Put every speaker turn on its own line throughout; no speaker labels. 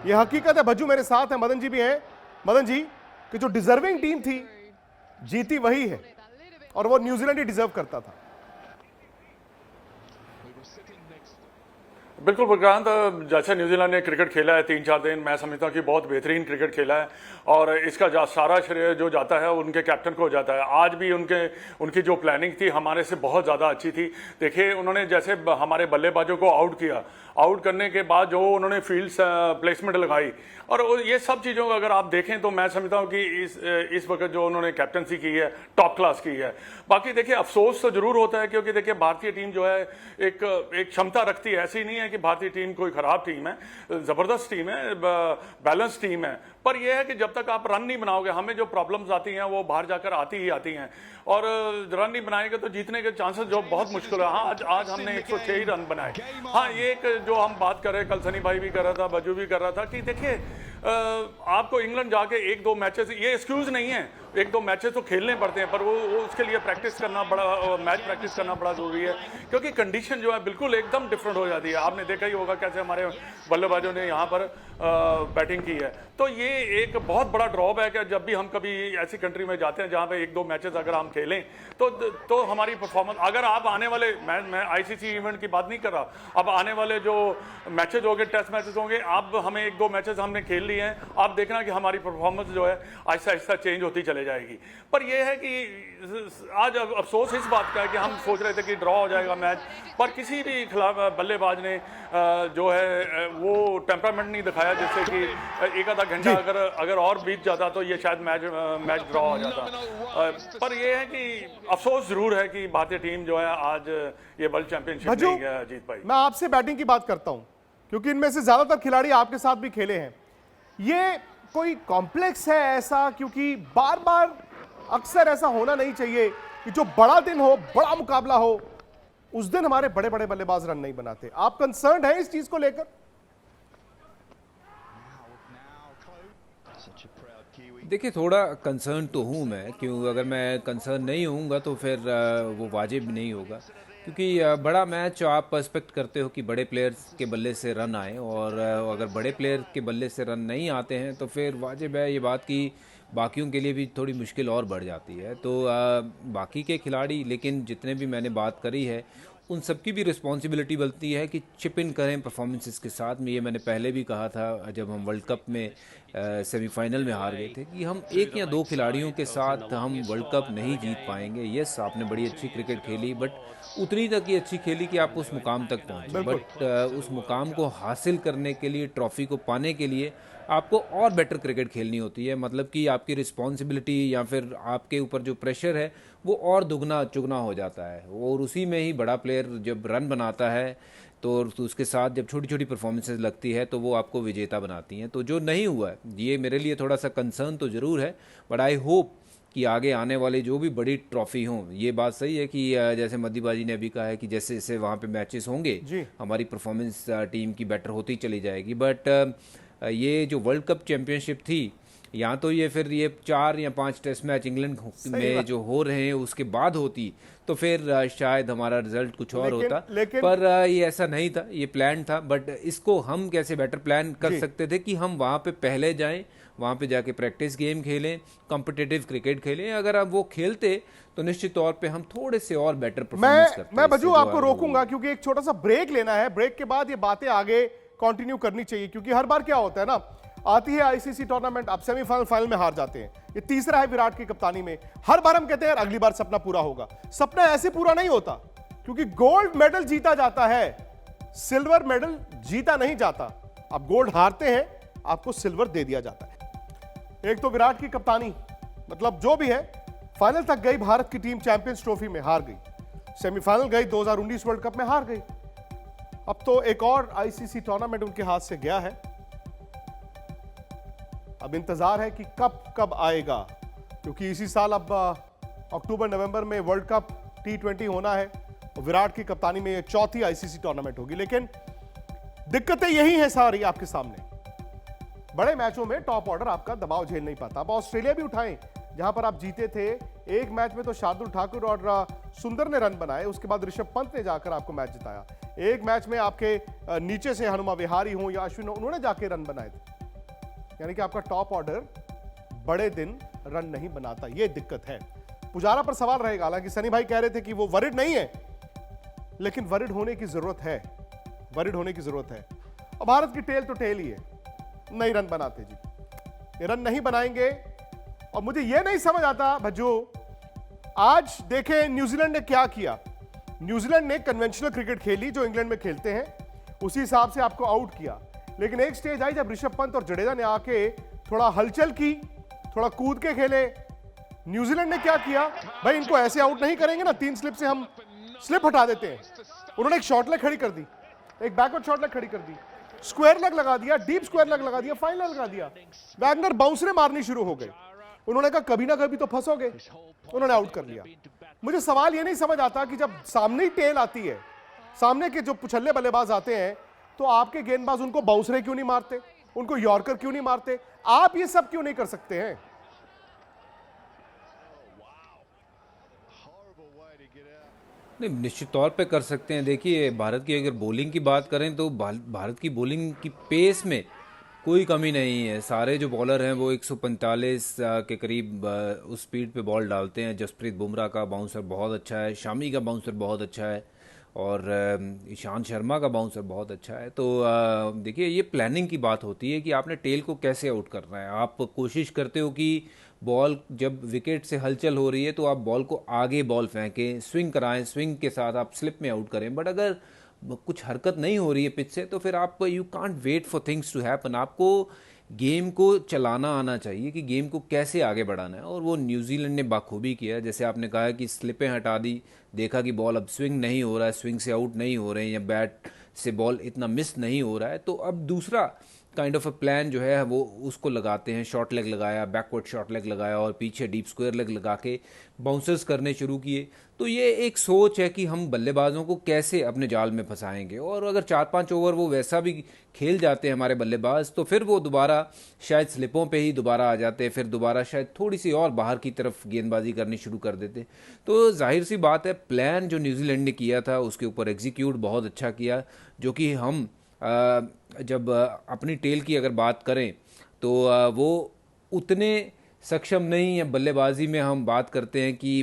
ये हकीकत है। भज्जू मेरे साथ है, मदन जी भी हैं। मदन जी, कि जो डिजर्विंग टीम थी जीती वही है, और वो न्यूजीलैंड ही डिजर्व करता था।
बिल्कुल विक्रांत, जैसे न्यूजीलैंड ने क्रिकेट खेला है 3-4 दिन, मैं समझता हूँ कि बहुत बेहतरीन क्रिकेट खेला है और इसका सारा श्रेय जो जाता है उनके कैप्टन को जाता है। आज भी उनकी जो प्लानिंग थी हमारे से बहुत ज़्यादा अच्छी थी। देखिए उन्होंने जैसे हमारे बल्लेबाजों को आउट किया, आउट करने के बाद जो उन्होंने फील्ड प्लेसमेंट लगाई और ये सब चीज़ों को अगर आप देखें तो मैं समझता हूँ कि इस वक्त जो उन्होंने कैप्टनसी की है टॉप क्लास की है। बाकी देखिए अफसोस तो जरूर होता है, क्योंकि देखिए भारतीय टीम जो है एक क्षमता रखती है। ऐसी नहीं है कि भारतीय टीम कोई खराब टीम है, ज़बरदस्त टीम है, बैलेंस टीम है, पर यह है कि जब तक आप रन नहीं बनाओगे, हमें जो प्रॉब्लम्स आती हैं वो बाहर जाकर आती ही आती हैं, और रन नहीं बनाएंगे तो जीतने के चांसेस जो बहुत मुश्किल है। हाँ, आज हमने 106 ही रन बनाए। हाँ, ये एक जो हम बात कर रहे हैं, कल सनी भाई भी कर रहा था, बजू भी कर रहा था, कि देखिए आपको इंग्लैंड जाके 1-2 मैचेस, ये एक्सक्यूज नहीं है, 1-2 मैचेस तो खेलने पड़ते हैं, पर वो उसके लिए प्रैक्टिस करना मैच प्रैक्टिस करना बड़ा जरूरी है, क्योंकि कंडीशन जो है बिल्कुल एकदम डिफरेंट हो जाती है। आपने देखा ही होगा कैसे हमारे बल्लेबाजों ने यहाँ पर बैटिंग की है। तो ये एक बहुत बड़ा ड्रॉप है कि जब भी हम कभी ऐसी कंट्री में जाते हैं जहाँ पे 1-2 मैचेस अगर हम खेलें तो हमारी परफॉर्मेंस, अगर आप आने वाले, मैं आईसीसी इवेंट की बात नहीं कर रहा, अब आने वाले जो मैचेस होंगे, टेस्ट मैचेस होंगे, अब हमें 1-2 मैचेस हमने खेल लिए हैं, आप देखना कि हमारी परफॉर्मेंस जो है आहिस्ता आहिस्ता चेंज होती चले जाएगी। पर यह है कि आज अफसोस इस बात का है कि हम सोच रहे थे कि ड्रॉ हो जाएगा मैच, पर किसी भी खिलाफ बल्लेबाज ने जो है वो टेम्परामेंट नहीं दिखाया, जिससे कि एक आधा घंटा अगर और बीत जाता तो ये शायद मैच ड्रॉ हो जाता। पर यह है कि अफसोस जरूर है कि भारतीय टीम जो है आज ये वर्ल्ड चैंपियनशिप नहीं जीत पाई।
मैं आपसे बैटिंग की बात करता हूं, क्योंकि इनमें से ज्यादातर खिलाड़ी आपके साथ भी खेले हैं। ये कोई कॉम्प्लेक्स है ऐसा, क्योंकि बार बार अक्सर ऐसा होना नहीं चाहिए कि जो बड़ा दिन हो, बड़ा मुकाबला हो, उस दिन हमारे बड़े बड़े बल्लेबाज रन नहीं बनाते। आप कंसर्न हैं इस चीज को लेकर?
देखिए, थोड़ा कंसर्न तो हूँ मैं, क्यों अगर मैं कंसर्न नहीं होऊंगा तो फिर वो वाजिब नहीं होगा, क्योंकि बड़ा मैच आप एक्सपेक्ट करते हो कि बड़े प्लेयर्स के बल्ले से रन आए, और अगर बड़े प्लेयर के बल्ले से रन नहीं आते हैं तो फिर वाजिब है ये बात कि बाकियों के लिए भी थोड़ी मुश्किल और बढ़ जाती है। तो बाकी के खिलाड़ी, लेकिन जितने भी मैंने बात करी है, उन सबकी भी रिस्पॉन्सिबिलिटी बनती है कि चिप इन करें परफॉर्मेंसेस के साथ में। ये मैंने पहले भी कहा था जब हम वर्ल्ड कप में सेमीफाइनल में हार गए थे, कि हम 1 या 2 खिलाड़ियों के साथ हम वर्ल्ड कप नहीं जीत पाएंगे। यस, आपने बड़ी अच्छी क्रिकेट खेली, बट उतनी तक ही अच्छी खेली कि आप उस मुकाम तक पहुँचे, बट उस मुकाम को हासिल करने के लिए, ट्रॉफी को पाने के लिए आपको और बेटर क्रिकेट खेलनी होती है। मतलब कि आपकी रिस्पॉन्सिबिलिटी या फिर आपके ऊपर जो प्रेशर है वो और दुगना चुगना हो जाता है, और उसी में ही बड़ा प्लेयर जब रन बनाता है तो उसके साथ जब छोटी छोटी परफॉर्मेंसेज लगती है तो वो आपको विजेता बनाती हैं। तो जो नहीं हुआ है, ये मेरे लिए थोड़ा सा कंसर्न तो ज़रूर है, बट आई होप कि आगे आने वाले जो भी बड़ी ट्रॉफी हों, ये बात सही है कि जैसे मद्दीबाजी ने अभी कहा है कि जैसे जैसे वहाँ पे मैचेस होंगे हमारी परफॉर्मेंस टीम की बेटर होती चली जाएगी। बट ये जो वर्ल्ड कप चैंपियनशिप थी, या तो ये फिर ये 4 या 5 टेस्ट मैच इंग्लैंड में जो हो रहे हैं उसके बाद होती तो फिर शायद हमारा रिजल्ट कुछ और होता, पर ये ऐसा नहीं था, ये प्लान था। बट इसको हम कैसे बेटर प्लान कर सकते थे कि हम वहाँ पे पहले जाएं, वहाँ पे जाके प्रैक्टिस गेम खेलें, कॉम्पिटिटिव क्रिकेट खेलें। अगर आप वो खेलते तो निश्चित तौर पे हम थोड़े से और बेटर परफॉर्मेंस करते।
मैं बजू आपको रोकूंगा, क्योंकि एक छोटा सा ब्रेक लेना है। ब्रेक के बाद ये बातें आगे कंटिन्यू करनी चाहिए, क्योंकि हर बार क्या होता है ना, आती है आईसीसी टूर्नामेंट, आप सेमीफाइनल फाइनल में हार जाते हैं। ये तीसरा है विराट की कप्तानी में। हर बार हम कहते हैं अगली बार सपना पूरा होगा। सपना ऐसे पूरा नहीं होता, क्योंकि गोल्ड मेडल जीता जाता है, सिल्वर मेडल जीता नहीं जाता। आप गोल्ड हारते हैं, आपको सिल्वर दे दिया जाता है। एक तो विराट की कप्तानी, मतलब जो भी है, फाइनल तक गई भारत की टीम, चैंपियंस ट्रॉफी में हार गई, सेमीफाइनल गई, 2019 वर्ल्ड कप में हार गई। अब तो एक और आईसीसी टूर्नामेंट उनके हाथ से गया है। अब इंतजार है कि कब आएगा, क्योंकि इसी साल अब अक्टूबर नवंबर में वर्ल्ड कप T20 होना है, और विराट की कप्तानी में ये 4थी आईसीसी टूर्नामेंट होगी। लेकिन दिक्कतें यही हैं सारी आपके सामने। बड़े मैचों में टॉप ऑर्डर आपका दबाव झेल नहीं पाता। अब ऑस्ट्रेलिया भी उठाएं, जहां पर आप जीते थे। एक मैच में तो शार्दुल ठाकुर और सुंदर ने रन बनाए, उसके बाद ऋषभ पंत ने जाकर आपको मैच जिताया। एक मैच में आपके नीचे से हनुमा विहारी हो या अश्विन, उन्होंने जाके रन बनाए थे। यानी कि आपका टॉप ऑर्डर बड़े दिन रन नहीं बनाता, ये दिक्कत है। पुजारा पर सवाल रहेगा, हालांकि सनी भाई कह रहे थे कि वो वरिड नहीं है, लेकिन वरिड होने की जरूरत है, वरिड होने की जरूरत है। और भारत की टेल तो टेल ही है, नहीं रन बनाते जी, ये रन नहीं बनाएंगे। और मुझे ये नहीं समझ आता भज्जू, आज देखें न्यूजीलैंड ने क्या किया। न्यूजीलैंड ने कन्वेंशनल क्रिकेट खेली जो इंग्लैंड में खेलते हैं, उसी हिसाब से आपको आउट किया। लेकिन एक स्टेज आई जब ऋषभ पंत और जडेजा ने आके थोड़ा हलचल की, थोड़ा कूद के खेले। न्यूजीलैंड ने क्या किया, भाई इनको ऐसे आउट नहीं करेंगे ना, 3 स्लिप से हम स्लिप हटा देते हैं। उन्होंने एक शॉर्ट लेग खड़ी कर दी, एक बैकवर्ड शॉर्ट लेग खड़ी कर दी, स्क्वायर लेग लगा दिया, डीप स्क्वायर लेग लगा दिया, फाइनल लगा दिया। वैगनर बाउंसरे मारनी शुरू हो गए। उन्होंने कहा कभी ना कभी तो फंसोगे, उन्होंने आउट कर लिया। मुझे सवाल ये नहीं समझ आता कि जब सामने ही टेल आती है, सामने के जो पुछल्ले बल्लेबाज आते हैं, तो आपके गेंदबाज उनको बाउंसरे क्यों नहीं मारते, उनको यॉर्कर क्यों नहीं मारते, आप ये सब क्यों नहीं कर सकते हैं?
नहीं, निश्चित तौर पे कर सकते हैं। देखिए, भारत की अगर बॉलिंग की बात करें तो भारत की बॉलिंग की पेस में कोई कमी नहीं है। सारे जो बॉलर हैं वो 145 के करीब उस स्पीड पे बॉल डालते हैं। जसप्रीत बुमराह का बाउंसर बहुत अच्छा है, शामी का बाउंसर बहुत अच्छा है, और ईशांत शर्मा का बाउंसर बहुत अच्छा है। तो देखिए, ये प्लानिंग की बात होती है कि आपने टेल को कैसे आउट करना है। आप कोशिश करते हो कि बॉल जब विकेट से हलचल हो रही है तो आप बॉल को आगे बॉल फेंकें, स्विंग कराएं, स्विंग के साथ आप स्लिप में आउट करें। बट अगर कुछ हरकत नहीं हो रही है पिच से, तो फिर आप you can't wait for things to happen. आपको गेम को चलाना आना चाहिए कि गेम को कैसे आगे बढ़ाना है, और वो न्यूजीलैंड ने बाखूबी किया। जैसे आपने कहा कि स्लिपें हटा दी, देखा कि बॉल अब स्विंग नहीं हो रहा है, स्विंग से आउट नहीं हो रहे हैं, या बैट से बॉल इतना मिस नहीं हो रहा है, तो अब दूसरा काइंड ऑफ अ प्लान जो है वो उसको लगाते हैं। शॉर्ट लेग लगाया, बैकवर्ड शॉर्ट लेग लगाया, और पीछे डीप स्क्वायर लेग लगा के बाउंसर्स करने शुरू किए। तो ये एक सोच है कि हम बल्लेबाजों को कैसे अपने जाल में फंसाएंगे, और अगर 4-5 ओवर वो वैसा भी खेल जाते हैं हमारे बल्लेबाज, तो फिर वो दोबारा शायद स्लिपों पे ही दोबारा आ जाते, फिर दोबारा शायद थोड़ी सी और बाहर की तरफ गेंदबाजी करनी शुरू कर देते। तो जाहिर सी बात है, प्लान जो न्यूजीलैंड ने किया था उसके ऊपर एग्जीक्यूट बहुत अच्छा किया, जो कि हम जब अपनी टेल की अगर बात करें तो वो उतने सक्षम नहीं है। बल्लेबाजी में हम बात करते हैं कि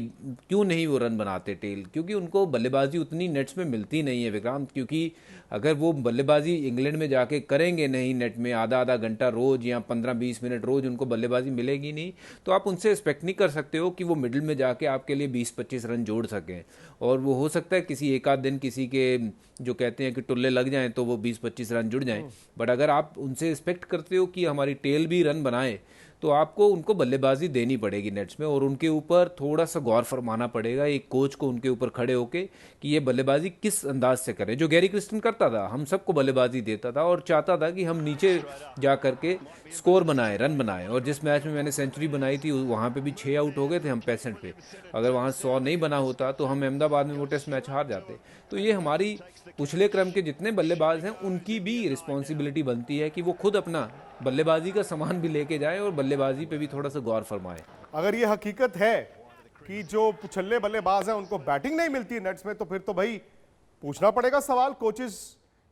क्यों नहीं वो रन बनाते टेल, क्योंकि उनको बल्लेबाजी उतनी नेट्स में मिलती नहीं है विक्रांत। क्योंकि अगर वो बल्लेबाजी इंग्लैंड में जाके करेंगे नहीं नेट में आधा आधा घंटा रोज या 15-20 मिनट रोज उनको बल्लेबाजी मिलेगी नहीं, तो आप उनसे एक्सपेक्ट नहीं कर सकते हो कि वो मिडिल में जाके आपके लिए 20-25 रन जोड़ सकें। और वो हो सकता है किसी एक आध दिन किसी के जो कहते हैं कि टुल्ले लग जाएं तो वो 20-25 रन जुड़ जाएं। बट अगर आप उनसे एक्सपेक्ट करते हो कि हमारी टेल भी रन बनाए, तो आपको उनको बल्लेबाजी देनी पड़ेगी नेट्स में, और उनके ऊपर थोड़ा सा गौर फरमाना पड़ेगा एक कोच को उनके ऊपर खड़े होके कि ये बल्लेबाजी किस अंदाज से करें। जो गैरी क्रिस्टन करता था, हम सबको बल्लेबाजी देता था और चाहता था कि हम नीचे जा करके स्कोर बनाएं, रन बनाएं। और जिस मैच में मैंने सेंचुरी बनाई थी वहाँ पे भी 6 आउट हो गए थे हम 65 पे। अगर वहाँ 100 नहीं बना होता तो हम अहमदाबाद में वो टेस्ट मैच हार जाते। तो ये हमारी पिछले क्रम के जितने बल्लेबाज हैं उनकी भी रिस्पॉन्सिबिलिटी बनती है कि वो खुद अपना बल्लेबाजी का सामान भी लेके जाए और बल्लेबाजी पे भी थोड़ा सा गौर फरमाए।
अगर ये हकीकत है कि जो पुछल्ले बल्लेबाज हैं उनको बैटिंग नहीं मिलती नेट्स में, तो फिर तो भाई पूछना पड़ेगा सवाल कोचेस।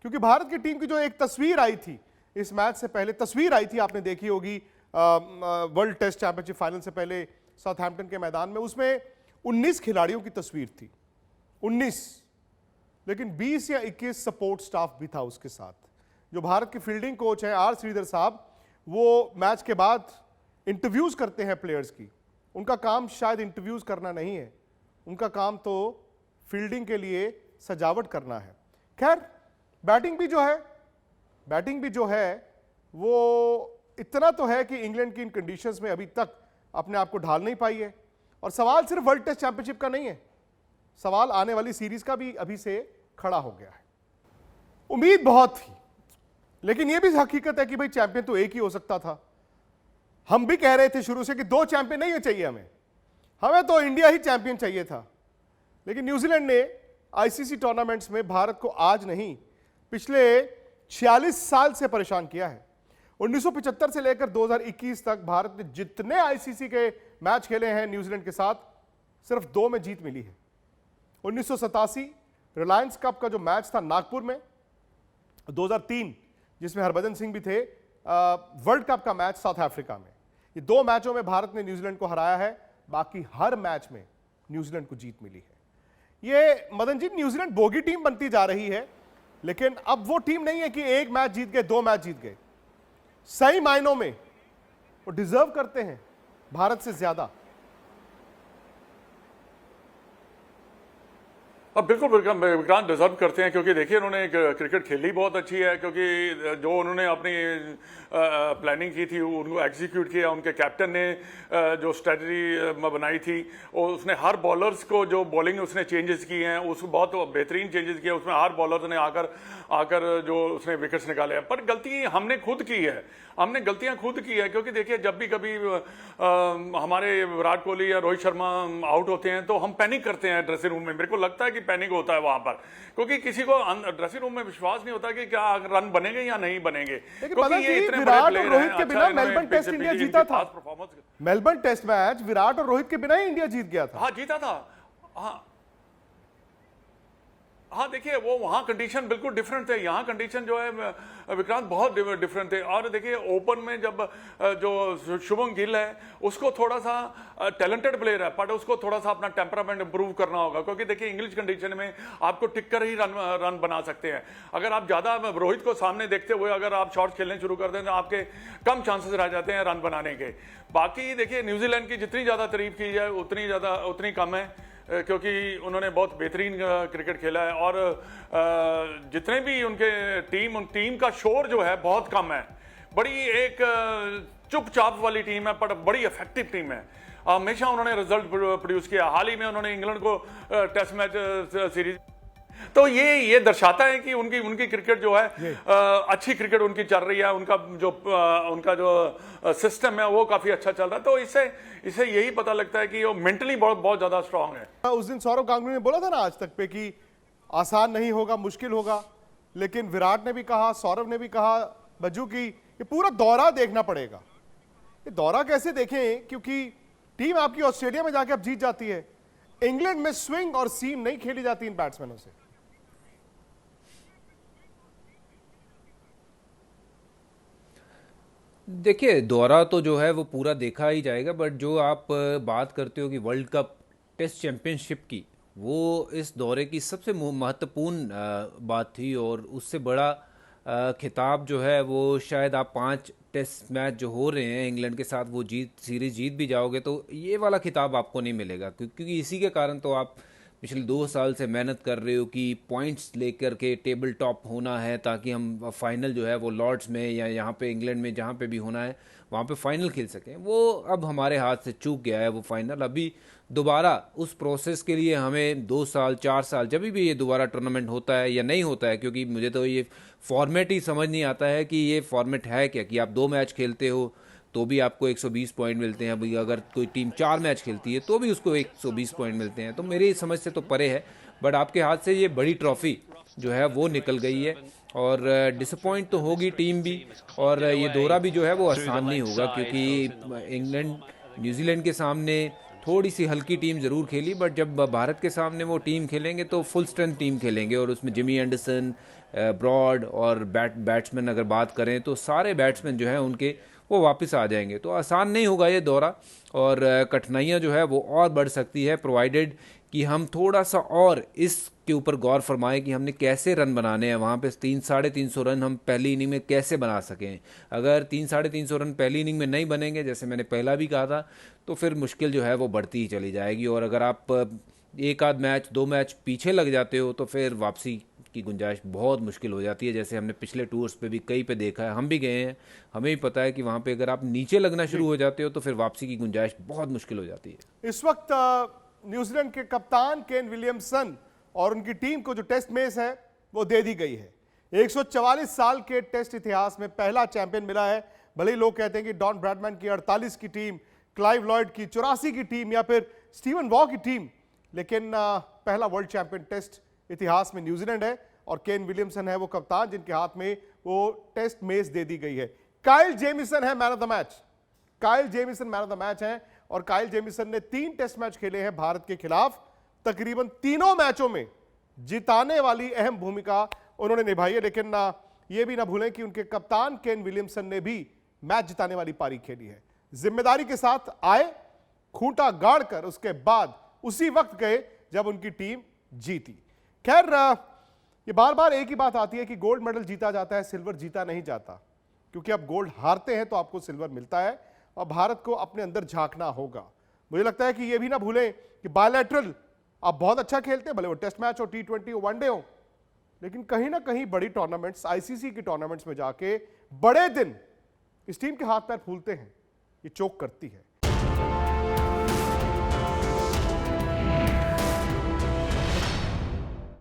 क्योंकि भारत की टीम की जो एक तस्वीर आई थी इस मैच से पहले, तस्वीर आई थी आपने देखी होगी वर्ल्ड टेस्ट चैंपियनशिप फाइनल से पहले साउथहैम्पटन के मैदान में, उसमें 19 खिलाड़ियों की तस्वीर थी, 19, लेकिन 20 या 21 सपोर्ट स्टाफ भी था उसके साथ। जो भारत के फील्डिंग कोच हैं आर श्रीधर साहब, वो मैच के बाद इंटरव्यूज करते हैं प्लेयर्स की। उनका काम शायद इंटरव्यूज करना नहीं है, उनका काम तो फील्डिंग के लिए सजावट करना है। खैर, बैटिंग भी जो है वो इतना तो है कि इंग्लैंड की इन कंडीशंस में अभी तक अपने आप को ढाल नहीं पाई है। और सवाल सिर्फ वर्ल्ड टेस्ट चैंपियनशिप का नहीं है, सवाल आने वाली सीरीज का भी अभी से खड़ा हो गया है। उम्मीद बहुत थी, लेकिन यह भी हकीकत है कि भाई चैंपियन तो एक ही हो सकता था। हम भी कह रहे थे शुरू से कि 2 चैंपियन नहीं चाहिए हमें तो इंडिया ही चैंपियन चाहिए था। लेकिन न्यूजीलैंड ने आईसीसी टूर्नामेंट्स में भारत को आज नहीं, पिछले 46 साल से परेशान किया है। 1975 से लेकर 2021 तक भारत ने जितने आईसीसी के मैच खेले हैं न्यूजीलैंड के साथ, सिर्फ 2 में जीत मिली है। 1987 रिलायंस कप का जो मैच था नागपुर में, 2003 जिसमें हरभजन सिंह भी थे, वर्ल्ड कप का मैच साउथ अफ्रीका में। ये 2 मैचों में भारत ने न्यूजीलैंड को हराया है, बाकी हर मैच में न्यूजीलैंड को जीत मिली है। ये Madan ji, New Zealand bogie team बनती जा रही है, लेकिन अब वो टीम नहीं है कि 1 मैच जीत गए, 2 मैच जीत गए। सही मायनों में वो डिजर्व करते हैं भारत से ज्यादा।
अब बिल्कुल विक्रांत डिजर्व करते हैं, क्योंकि देखिए उन्होंने क्रिकेट खेली बहुत अच्छी है, क्योंकि जो उन्होंने अपनी प्लानिंग की थी उनको एग्जीक्यूट किया। उनके कैप्टन ने जो स्ट्रेटजी बनाई थी और उसने हर बॉलर्स को, जो बॉलिंग उसने चेंजेस किए हैं उसको बहुत बेहतरीन चेंजेस किए। उसमें हर बॉलर्स ने आकर जो उसने विकेट्स निकाले हैं। पर गलती हमने खुद की है, हमने गलतियां खुद की है, क्योंकि देखिए जब भी कभी हमारे विराट कोहली या रोहित शर्मा आउट होते हैं तो हम पैनिक करते हैं ड्रेसिंग रूम में। मेरे को लगता है कि पैनिक होता है वहां पर, क्योंकि किसी को ड्रेसिंग रूम में विश्वास नहीं होता कि क्या रन बनेंगे या नहीं बनेंगे। क्योंकि ये इतने
विराट
बड़े
और
प्लेयर
रोहित
हैं,
के
अच्छा
बिना
इन्होंने
मेलबर्न टेस्ट
PCB
इंडिया
की
जीता
इनकी
था।
खास performance.
Melbourne Test match Virat और रोहित के बिना ही इंडिया जीत गया था।
हाँ जीता था। हाँ देखिए वो वहाँ कंडीशन बिल्कुल डिफरेंट थे, यहाँ कंडीशन जो है विक्रांत बहुत डिफरेंट थे। और देखिए ओपन में जब जो शुभम गिल है उसको थोड़ा सा टैलेंटेड प्लेयर है, बट उसको थोड़ा सा अपना टेम्परामेंट इंप्रूव करना होगा, क्योंकि देखिए इंग्लिश कंडीशन में आपको टिक कर ही रन बना सकते हैं। अगर आप ज़्यादा रोहित को सामने देखते हुए अगर आप शॉट खेलने शुरू कर दें तो आपके कम चांसेस रह जाते हैं रन बनाने के। बाकी देखिए न्यूजीलैंड की जितनी ज़्यादा तारीफ की जाए उतनी कम है, क्योंकि उन्होंने बहुत बेहतरीन क्रिकेट खेला है। और जितने भी उनके टीम का शोर जो है बहुत कम है। बड़ी एक चुपचाप वाली टीम है, पर बड़ी इफेक्टिव टीम है। हमेशा उन्होंने रिजल्ट प्रोड्यूस किया। हाल ही में उन्होंने इंग्लैंड को टेस्ट मैच सीरीज, तो ये दर्शाता है कि उनकी क्रिकेट जो है अच्छी क्रिकेट उनकी चल रही है। उनका जो सिस्टम है वो काफी अच्छा चल रहा है। तो इससे यही पता लगता है कि वो मेंटली बहुत ज्यादा स्ट्रांग है।
उस दिन सौरव गांगुली ने बोला था ना आज तक पे कि आसान नहीं होगा, मुश्किल होगा, लेकिन विराट ने भी कहा, सौरव ने भी कहा बज्जू की ये पूरा दौरा देखना पड़ेगा। ये दौरा कैसे देखें, क्योंकि टीम आपकी ऑस्ट्रेलिया में जाके अब जीत जाती है। इंग्लैंड में स्विंग और सीम नहीं खेली जाती इन बैट्समैनों से।
देखिए दौरा तो जो है वो पूरा देखा ही जाएगा, बट जो आप बात करते हो कि वर्ल्ड कप टेस्ट चैंपियनशिप की, वो इस दौरे की सबसे महत्वपूर्ण बात थी। और उससे बड़ा खिताब जो है वो शायद आप 5 टेस्ट मैच जो हो रहे हैं इंग्लैंड के साथ वो सीरीज जीत भी जाओगे तो ये वाला खिताब आपको नहीं मिलेगा, क्योंकि इसी के कारण तो आप पिछले 2 साल से मेहनत कर रहे हो कि पॉइंट्स लेकर के टेबल टॉप होना है, ताकि हम फाइनल जो है वो लॉर्ड्स में या यहाँ पे इंग्लैंड में जहाँ पे भी होना है वहाँ पे फाइनल खेल सकें। वो अब हमारे हाथ से चूक गया है वो फाइनल। अभी दोबारा उस प्रोसेस के लिए हमें 2 साल 4 साल जब भी ये दोबारा टूर्नामेंट होता है या नहीं होता है, क्योंकि मुझे तो ये फॉर्मेट ही समझ नहीं आता है कि ये फॉर्मेट है क्या, कि आप 2 मैच खेलते हो तो भी आपको 120 पॉइंट मिलते हैं। अभी अगर कोई टीम 4 मैच खेलती है तो भी उसको 120 पॉइंट मिलते हैं। तो मेरी समझ से तो परे है, बट आपके हाथ से ये बड़ी ट्रॉफी जो है वो निकल गई है और डिसअपॉइंट तो होगी टीम भी। और ये दौरा भी जो है वो आसान नहीं होगा, क्योंकि इंग्लैंड न्यूजीलैंड के सामने थोड़ी सी हल्की टीम ज़रूर खेली, बट जब भारत के सामने वो टीम खेलेंगे तो फुल स्ट्रेंथ टीम खेलेंगे। और उसमें जिमी एंडरसन, ब्रॉड और बैट्समैन अगर बात करें तो सारे बैट्समैन जो हैं उनके वो वापस आ जाएंगे। तो आसान नहीं होगा ये दौरा, और कठिनाइयाँ जो है वो और बढ़ सकती है, प्रोवाइडेड कि हम थोड़ा सा और इसके ऊपर गौर फरमाएं कि हमने कैसे रन बनाने हैं वहाँ पे। 300-350 रन हम पहली इनिंग में कैसे बना सकें। अगर 300-350 रन पहली इनिंग में नहीं बनेंगे, जैसे मैंने पहला भी कहा था, तो फिर मुश्किल जो है वो बढ़ती ही चली जाएगी। और अगर आप 1 आध मैच 2 मैच पीछे लग जाते हो तो फिर वापसी की गुंजाइश बहुत मुश्किल हो जाती है। जैसे हमने पिछले टूर्स पे भी कई पे देखा है, हम भी गए हैं, हमें भी पता है कि वहाँ पे अगर आप नीचे लगना शुरू हो जाते हो तो फिर वापसी की गुंजाइश बहुत मुश्किल हो जाती है।
इस वक्त न्यूजीलैंड के कप्तान केन विलियमसन और उनकी टीम को जो टेस्ट मेज है वो दे दी गई है। 144 साल के टेस्ट इतिहास में पहला चैंपियन मिला है। भले ही लोग कहते हैं कि डॉन ब्रैडमैन की 48 की टीम, क्लाइव लॉयड की 84 की टीम या फिर स्टीवन वॉ की टीम, लेकिन पहला वर्ल्ड चैंपियन टेस्ट इतिहास में न्यूजीलैंड है और केन विलियमसन है वो कप्तान जिनके हाथ में वो टेस्ट मेज दे दी गई है। काइल जेमिसन है man of the match. Kyle Jameson man of the match है और काइल जेमिसन ने 3 टेस्ट मैच खेले हैं भारत के खिलाफ। तकरीबन तीनों मैचों में जिताने वाली अहम भूमिका उन्होंने निभाई है। लेकिन यह भी ना भूलें कि उनके कप्तान केन विलियमसन ने भी मैच जिताने वाली पारी खेली है। जिम्मेदारी के साथ आए, खूंटा गाड़ कर उसके बाद उसी वक्त गए जब उनकी टीम जीती। खैर, ये बार बार एक ही बात आती है कि गोल्ड मेडल जीता जाता है, सिल्वर जीता नहीं जाता, क्योंकि अब गोल्ड हारते हैं तो आपको सिल्वर मिलता है और भारत को अपने अंदर झांकना होगा। मुझे लगता है कि ये भी ना भूलें कि बायलैटरल आप बहुत अच्छा खेलते हैं, भले वो टेस्ट मैच हो, T20 हो, वनडे हो, लेकिन कहीं ना कहीं बड़ी टूर्नामेंट्स, आईसीसी की टूर्नामेंट्स में जाके बड़े दिन इस टीम के हाथ पैर फूलते हैं, ये चोक करती है।